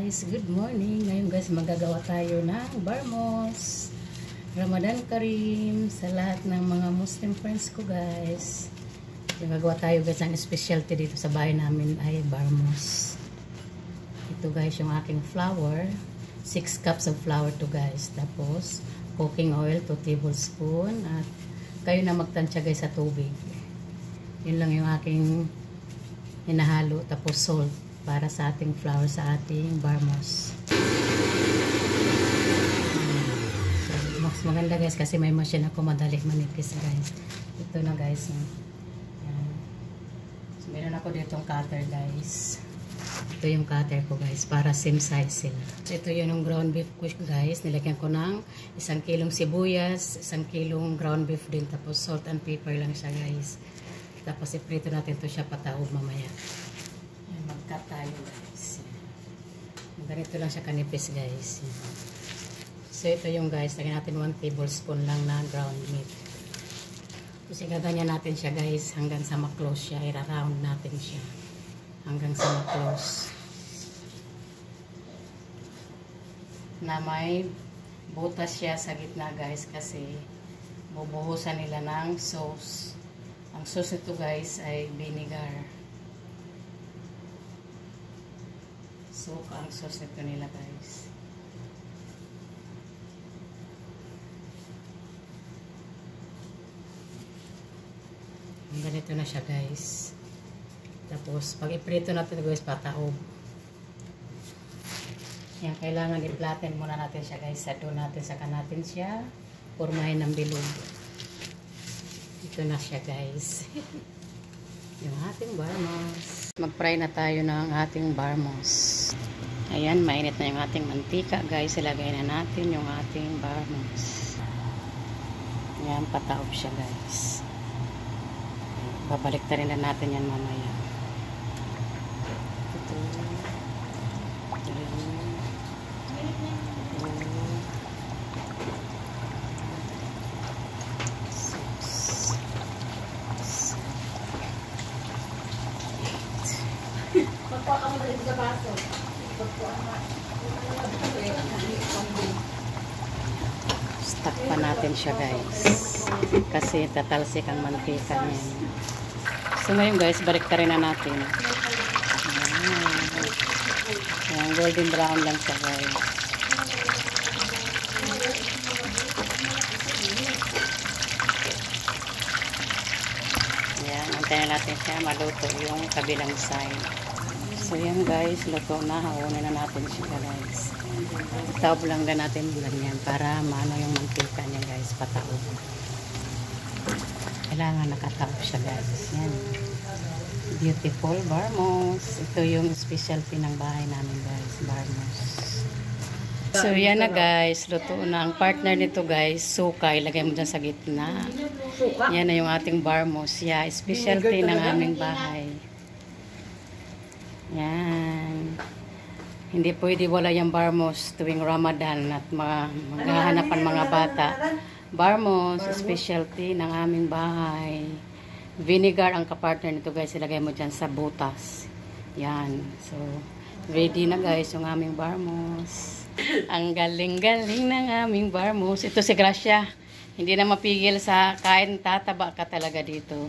guys, good morning. Ngayon guys, magagawa tayo ng barmos. Ramadan Kareem sa lahat ng mga Muslim friends ko guys. Magagawa tayo guys ng specialty dito sa bahay namin ay barmos. Ito guys yung aking flour. 6 cups of flour to guys. Tapos cooking oil 2 tablespoon at kayo na magtansya guys sa tubig. Yun lang yung aking hinahalo. Tapos salt para sa ating flour sa ating barmos. Mas maganda guys kasi may machine ako madali manipis guys. Ito na guys. Yan. So, meron ako ditong cutter guys. Ito yung cutter ko guys para same size sila. So, ito yun yung ground beef ko guys. Nilagyan ko ng 1 kilong sibuyas, 1 kilong ground beef din. Tapos salt and pepper lang siya guys. Tapos iprito natin to siya pataog mamaya. Mag-cut tayo guys. Ganito lang siya kanipis guys. So ito yung guys, lagyan natin 1 tablespoon lang na ground meat. Kasi gaganyan natin siya guys hanggang sa ma-close siya. I-round natin siya hanggang sa ma-close. Na may butas siya sa gitna guys kasi bubuhusan nila ng sauce. Ang sauce ito guys ay vinegar. So, ang sauce nito nila guys. Ganito na siya guys. Tapos, pag iprito natin guys, pataob. Yan, kailangan i-flatten muna natin siya guys. Sado natin, saka natin siya formahin ng bilog. Ito na siya guys. Yung ating barmos. Mag-fry na tayo ng ating barmos. Ayan, mainit na yung ating mantika guys. Ilagay na natin yung ating barmos. Ayan, pataob siya guys. Babalik na rin na natin yan mamaya. Ito. Stack pa natin siya guys kasi tatalsik ang mantika niya. So ngayon guys, balik ka rin na natin. Ayan, golden brown lang siya guys. Ayan, antayin natin siya maluto yung kabilang side. So yan guys, luto na. Haunin na natin siya guys. Taob lang na natin ganyan para maano yung mantika niya guys, pataob. Kailangan nakataob siya guys. Yan. Beautiful barmos. Ito yung specialty ng bahay namin guys, barmos. So yan na guys, luto na. Ang partner nito guys, suka. Ilagay mo dyan sa gitna. Yan na yung ating barmos. Yeah, specialty ng aming bahay. Yan. Hindi pwede wala yung barmos tuwing Ramadan at maghahanapan mga bata. Barmos, specialty ng aming bahay. Vinegar ang kapartner nito guys. Ilagay mo dyan sa butas. Yan. So, ready na guys yung aming barmos. Ang galing-galing ng aming barmos. Ito si Gracia. Hindi na mapigil sa kain, tataba ka talaga dito.